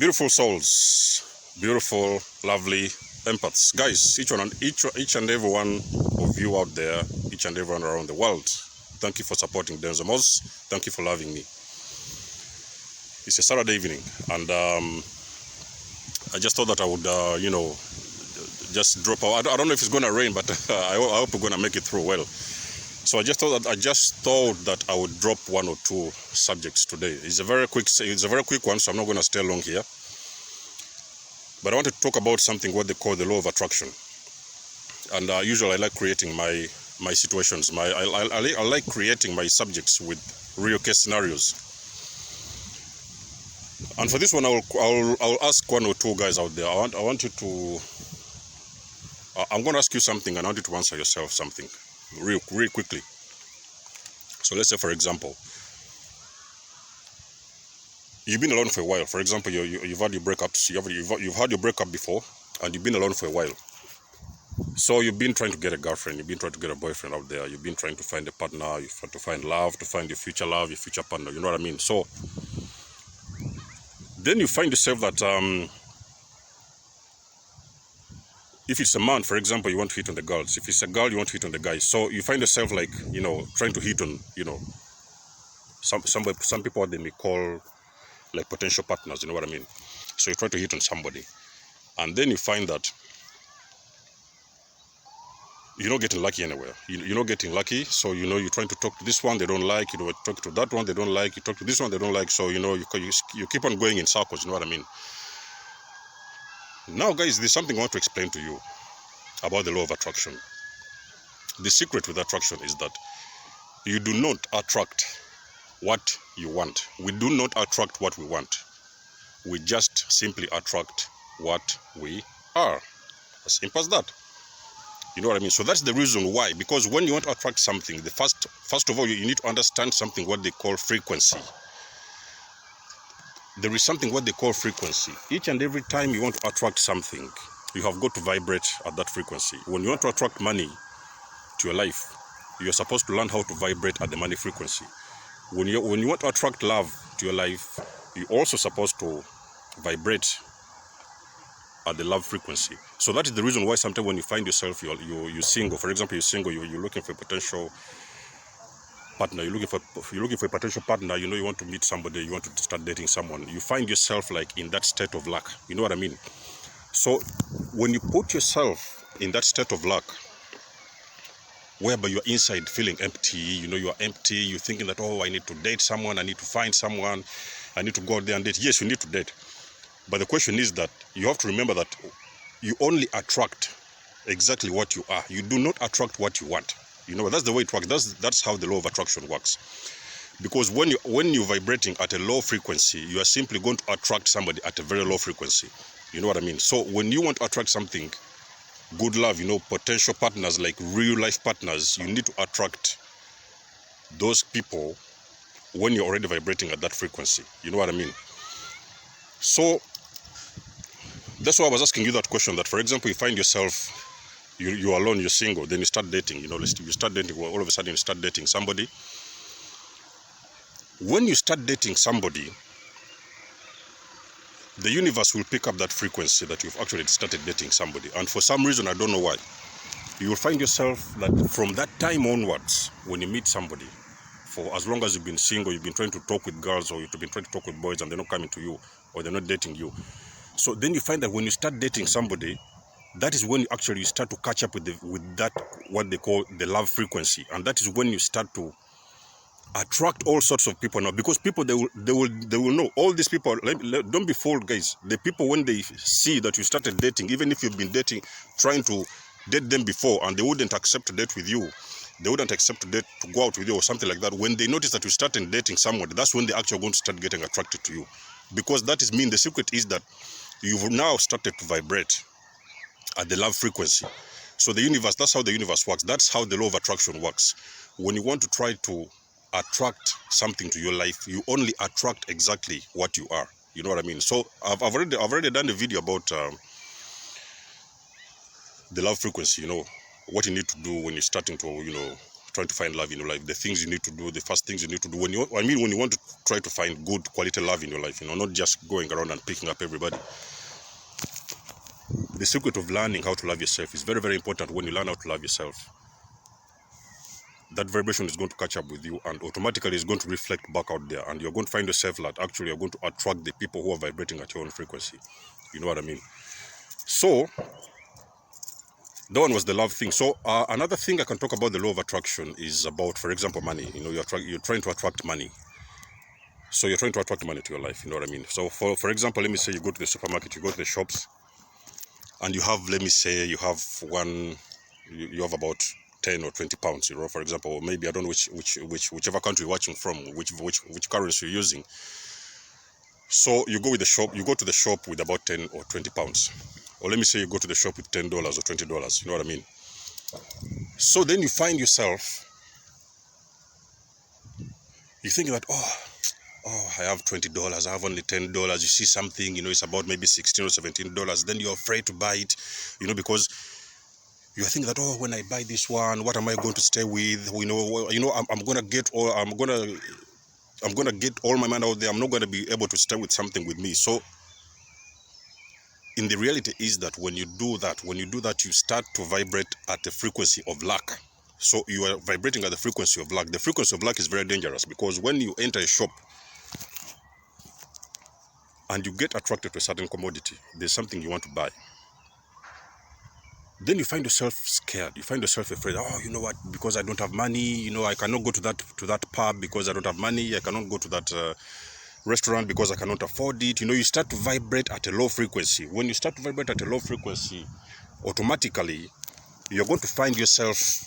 Beautiful souls, beautiful, lovely empaths. Guys, each and every one of you out there, each and everyone around the world, thank you for supporting Denzel Moss. Thank you for loving me. It's a Saturday evening, and I just thought that I would, just drop out. I don't know if it's going to rain, but I hope we're going to make it through well. So I just thought that I would drop one or two subjects today. It's a very quick one, so I'm not going to stay long here. But I want to talk about something what they call the law of attraction. And usually I like creating my situations. I like creating my subjects with real case scenarios. And for this one, I'll ask one or two guys out there. I want you to. I'm going to ask you something, and I want you to answer yourself something, real quickly. So let's say, for example, you've been alone for a while. For example, you've had your breakups. You've had your breakup before, and you've been alone for a while. So you've been trying to get a girlfriend. You've been trying to get a boyfriend out there. You've been trying to find a partner. You've tried to find love, to find your future love, your future partner. You know what I mean? So then you find yourself that if it's a man, for example, you want to hit on the girls. If it's a girl, you want to hit on the guys. So you find yourself like, trying to hit on, some people they may call like potential partners, you know what I mean? So you try to hit on somebody. And then you find that you're not getting lucky anywhere. You're not getting lucky. So, you're trying to talk to this one, they don't like. You talk to that one, they don't like. You talk to this one, they don't like. So, you keep on going in circles, you know what I mean? Now, guys, there's something I want to explain to you about the law of attraction. The secret with attraction is that you do not attract what you want. We do not attract what we want. We just simply attract what we are. As simple as that. You know what I mean? So that's the reason why. Because when you want to attract something, first of all, you need to understand something what they call frequency. There is something what they call frequency. Each and every time you want to attract something, you have got to vibrate at that frequency. When you want to attract money to your life, you're supposed to learn how to vibrate at the money frequency. When you want to attract love to your life, you're also supposed to vibrate at the love frequency. So that is the reason why sometimes when you find yourself you're single, for example, you're single, you're looking for a potential partner, you're looking for a potential partner, you want to meet somebody, you want to start dating someone, you find yourself like in that state of luck. You know what I mean? So when you put yourself in that state of luck, whereby you're inside feeling empty, you are empty, you're thinking that, oh, I need to date someone, I need to find someone, I need to go out there and date. Yes, you need to date. But the question is that you have to remember that you only attract exactly what you are. You do not attract what you want. That's the way it works. That's how the law of attraction works. Because when you're vibrating at a low frequency, you are simply going to attract somebody at a very low frequency. You know what I mean? So when you want to attract something, good love, potential partners, like real life partners, you need to attract those people when you're already vibrating at that frequency. You know what I mean? So that's why I was asking you that question, that, for example, you find yourself, you're alone, you're single, then you start dating, you start dating, well, all of a sudden you start dating somebody. When you start dating somebody, the universe will pick up that frequency that you've actually started dating somebody. And for some reason, I don't know why, you will find yourself that from that time onwards, when you meet somebody, for as long as you've been single, you've been trying to talk with girls, or you've been trying to talk with boys and they're not coming to you, or they're not dating you. So then you find that when you start dating somebody, that is when you start to catch up with that, what they call the love frequency. And that is when you start to attract all sorts of people now, because people, they will know all these people. Don't be fooled, guys. The people, when they see that you started dating, even if you've been trying to date them before, and they wouldn't accept to date with you, they wouldn't accept to go out with you or something like that, when they notice that you started dating somebody, that's when they actually going to start getting attracted to you. Because that is the secret is that you've now started to vibrate at the love frequency. So the universe, that's how the universe works. That's how the law of attraction works. When you want to try to attract something to your life, you only attract exactly what you are. You know what I mean? So I've already done a video about the love frequency, what you need to do when you're starting to, trying to find love in your life, the things you need to do, the first things you need to do when you want to try to find good quality love in your life, not just going around and picking up everybody. The secret of learning how to love yourself is very, very important. When you learn how to love yourself, that vibration is going to catch up with you, and automatically it's going to reflect back out there, and you're going to find yourself that actually you're going to attract the people who are vibrating at your own frequency. You know what I mean? So that one was the love thing. So another thing I can talk about the law of attraction is about, for example, money. You're trying to attract money. So you're trying to attract money to your life. You know what I mean? So for example, let me say you go to the supermarket, you go to the shops, and you have, let me say, you have about 10 or 20 pounds, for example, or maybe I don't know whichever country you're watching from, which currency you're using. So you go to the shop with about 10 or 20 pounds. Or let me say you go to the shop with $10 or $20, you know what I mean? So then you find yourself, you think that, I have $20, I have only $10. You see something, it's about maybe $16 or $17. Then you're afraid to buy it, because you think that, when I buy this one, what am I going to stay with? I'm gonna get all my money out there. I'm not gonna be able to stay with something with me. So in the reality is that when you do that, you start to vibrate at the frequency of lack. So you are vibrating at the frequency of lack. The frequency of lack is very dangerous, because when you enter a shop and you get attracted to a certain commodity, there's something you want to buy. Then you find yourself scared. You find yourself afraid. You know what? Because I don't have money. I cannot go to that pub because I don't have money. I cannot go to that restaurant because I cannot afford it. You start to vibrate at a low frequency. When you start to vibrate at a low frequency, automatically you're going to find yourself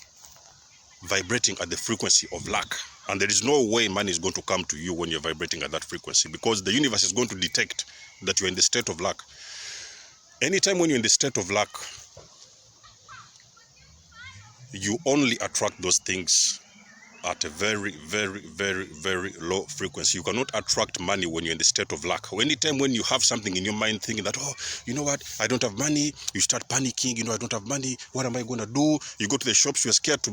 vibrating at the frequency of lack. And there is no way money is going to come to you when you're vibrating at that frequency, because the universe is going to detect that you're in the state of lack. Anytime when you're in the state of lack, you only attract those things at a very, very, very, very low frequency. You cannot attract money when you're in the state of lack. Anytime when you have something in your mind thinking that, you know what, I don't have money, you start panicking, I don't have money, what am I going to do? You go to the shops, you're scared to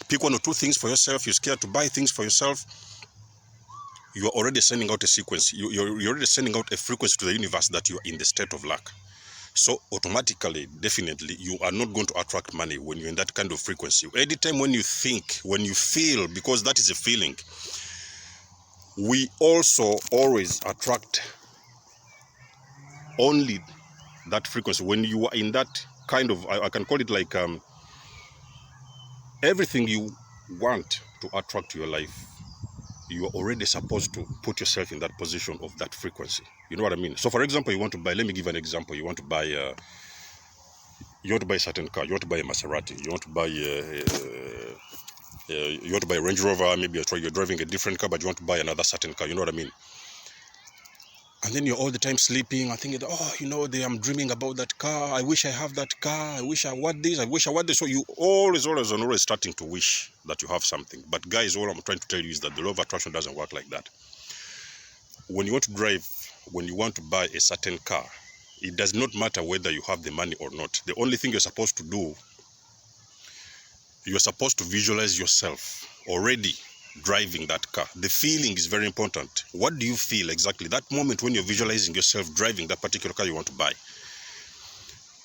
pick one or two things for yourself, you're scared to buy things for yourself. You are already sending out a sequence. You're already sending out a frequency to the universe that you're in the state of lack. So automatically, definitely, you are not going to attract money when you're in that kind of frequency. Anytime when you think, when you feel, because that is a feeling, we also always attract only that frequency. When you are in that kind of, I can call it like everything you want to attract to your life, you are already supposed to put yourself in that position of that frequency. You know what I mean? So for example, you want to buy, let me give an example. You want to buy a certain car. You want to buy a Maserati. You want to buy a Range Rover. Maybe you're driving a different car, but you want to buy another certain car. You know what I mean? And then you're all the time sleeping and thinking, I'm dreaming about that car. I wish I have that car. I wish I want this. I wish I want this. So you always starting to wish that you have something. But guys, all I'm trying to tell you is that the law of attraction doesn't work like that. When you want to drive, when you want to buy a certain car, it does not matter whether you have the money or not. The only thing you're supposed to do, you're supposed to visualize yourself already driving that car. The feeling is very important. What do you feel exactly? That moment when you're visualizing yourself driving that particular car you want to buy,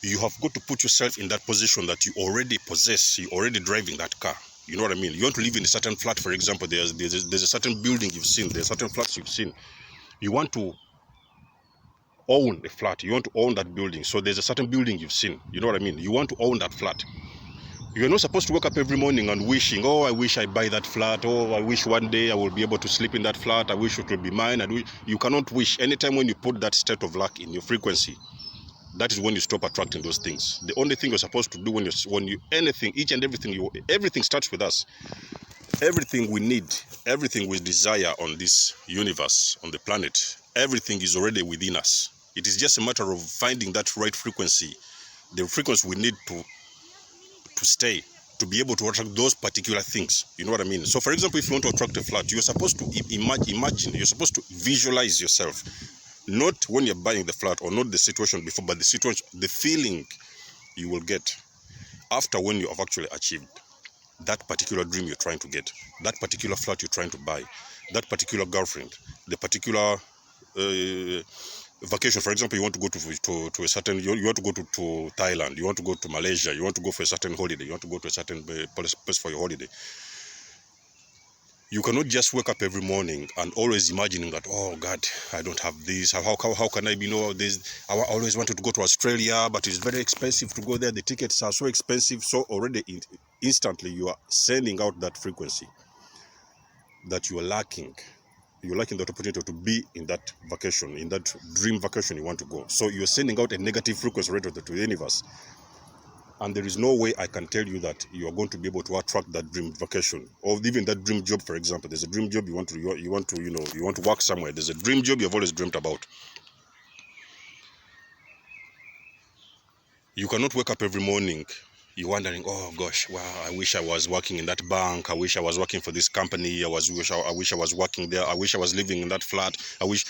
you have got to put yourself in that position that you already possess, you're already driving that car. You know what I mean? You want to live in a certain flat, for example, there's a certain building you've seen, there's certain flats you've seen. You want to own a flat, you want to own that building. So there's a certain building you've seen, you know what I mean? You want to own that flat. You're not supposed to wake up every morning and wishing, I wish I buy that flat, I wish one day I will be able to sleep in that flat, I wish it will be mine. You cannot wish. Anytime when you put that state of lack in your frequency, that is when you stop attracting those things. The only thing you're supposed to do when you anything, each and everything, everything starts with us. Everything we need, everything we desire on this universe, on the planet, everything is already within us. It is just a matter of finding that right frequency, the frequency we need to stay, to be able to attract those particular things. You know what I mean? So for example, if you want to attract a flat, you're supposed to imagine, you're supposed to visualize yourself, not when you're buying the flat or not the situation before, but the situation, the feeling you will get after when you have actually achieved that particular dream you're trying to get, that particular flat you're trying to buy, that particular girlfriend, the particular vacation. For example, you want to go to a certain, you want to go to Thailand, you want to go to Malaysia, you want to go for a certain holiday, you want to go to a certain place for your holiday. You cannot just wake up every morning and always imagining that, oh God, I don't have this. How can I be this? I always wanted to go to Australia, but it's very expensive to go there. The tickets are so expensive. So already instantly you are sending out that frequency that you are lacking. You're lacking that opportunity to be in that vacation, in that dream vacation you want to go. So you're sending out a negative frequency rate to the universe. And there is no way I can tell you that you are going to be able to attract that dream vacation, or even that dream job. For example, there's a dream job you want to work somewhere. There's a dream job you've always dreamt about. You cannot wake up every morning you're wondering, oh gosh, wow, I wish I was working in that bank. I wish I was working for this company. I wish I was working there. I wish I was living in that flat. I wish.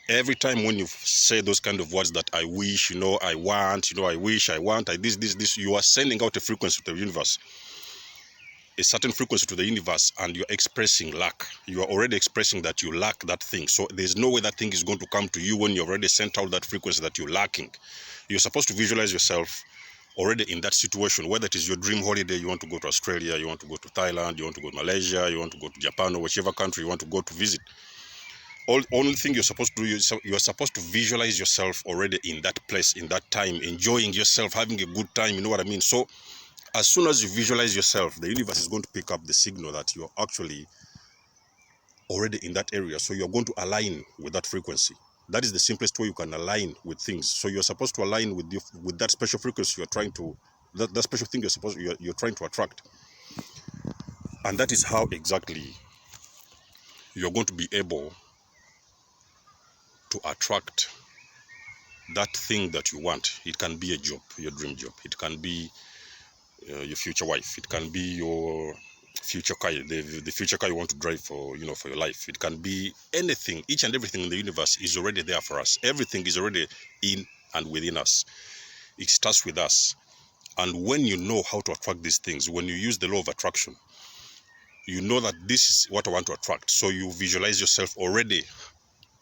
Every time when you say those kind of words that I wish, I want, I wish, I want, this, you are sending out a frequency to the universe, a certain frequency to the universe, and you're expressing lack. You are already expressing that you lack that thing. So there's no way that thing is going to come to you when you've already sent out that frequency that you're lacking. You're supposed to visualize yourself already in that situation, whether it is your dream holiday, you want to go to Australia, you want to go to Thailand, you want to go to Malaysia, you want to go to Japan, or whichever country you want to go to visit. Only thing you're supposed to do is you're supposed to visualize yourself already in that place, in that time, enjoying yourself, having a good time. You know what I mean? So as soon as you visualize yourself, the universe is going to pick up the signal that you're actually already in that area. So you're going to align with that frequency. That is the simplest way you can align with things. So you're supposed to align with that special frequency you're trying to, that special thing you're trying to attract. And that is how exactly you're going to be able to attract that thing that you want. It can be a job, your dream job. It can be your future wife. It can be your future car, the future car you want to drive for your life. It can be anything. Each and everything in the universe is already there for us. Everything is already in and within us. It starts with us. And when you know how to attract these things, when you use the law of attraction, you know that this is what I want to attract. So you visualize yourself already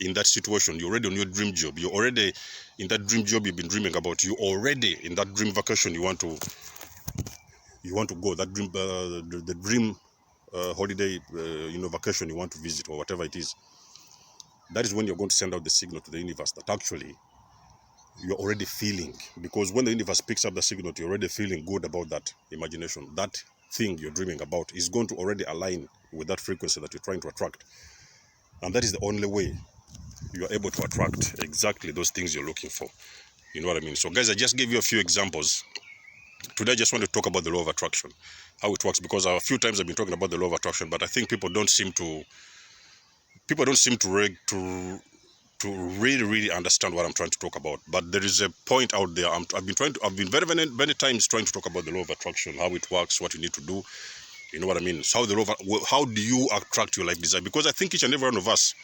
in that situation. You're already on your dream job. You're already in that dream job you've been dreaming about. You're already in that dream vacation you want to go. That dream, the dream holiday, vacation you want to visit, or whatever it is. That is when you're going to send out the signal to the universe that actually you're already feeling. Because when the universe picks up the signal, you're already feeling good about that imagination. That thing you're dreaming about is going to already align with that frequency that you're trying to attract. And that is the only way you are able to attract exactly those things you're looking for. You know what I mean? So guys, I just gave you a few examples. Today I just want to talk about the law of attraction, how it works, because a few times I've been talking about the law of attraction, but I think people don't seem to really understand what I'm trying to talk about. But there is a point out there. I've been very, very, many times trying to talk about the law of attraction, how it works, what you need to do. You know what I mean? So how do you attract your life desire? Because I think each and every one of us,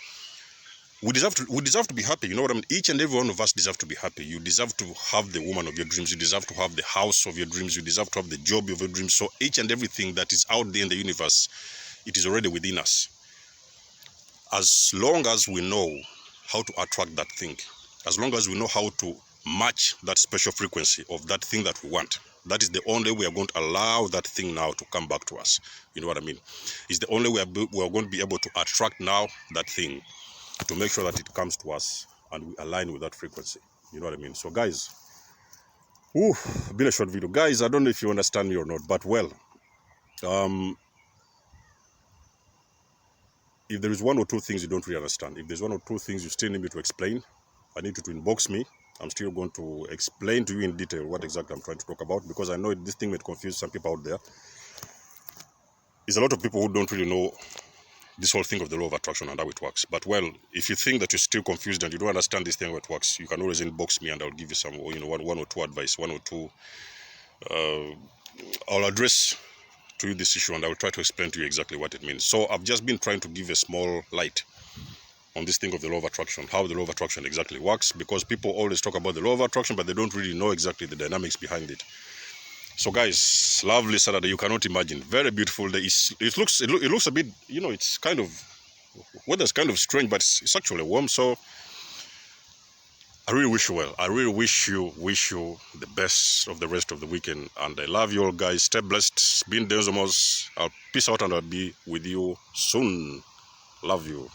we deserve to be happy. You know what I mean? Each and every one of us deserve to be happy. You deserve to have the woman of your dreams. You deserve to have the house of your dreams. You deserve to have the job of your dreams. So each and everything that is out there in the universe, it is already within us. As long as we know how to attract that thing, as long as we know how to match that special frequency of that thing that we want, that is the only way we are going to allow that thing now to come back to us. You know what I mean? It's the only way we are going to be able to attract now that thing, to make sure that it comes to us and we align with that frequency. You know what I mean? So guys, been a short video. Guys, I don't know if you understand me or not, but well, if there is one or two things you don't really understand, if there's one or two things you still need me to explain, I need you to inbox me. I'm still going to explain to you in detail what exactly I'm trying to talk about, because I know this thing might confuse some people out there. There's a lot of people who don't really know this whole thing of the law of attraction and how it works. But well, if you think that you're still confused and you don't understand this thing how it works, you can always inbox me and I'll give you some, one or two advice, one or two. I'll address to you this issue and I'll try to explain to you exactly what it means. So I've just been trying to give a small light on this thing of the law of attraction, how the law of attraction exactly works, because people always talk about the law of attraction, but they don't really know exactly the dynamics behind it. So guys, lovely Saturday. You cannot imagine. Very beautiful day. It looks a bit, you know, it's kind of, weather's kind of strange, but it's actually warm. So I really wish you well. I really wish you the best of the rest of the weekend. And I love you all, guys. Stay blessed. Been Denzomos. I'll peace out and I'll be with you soon. Love you.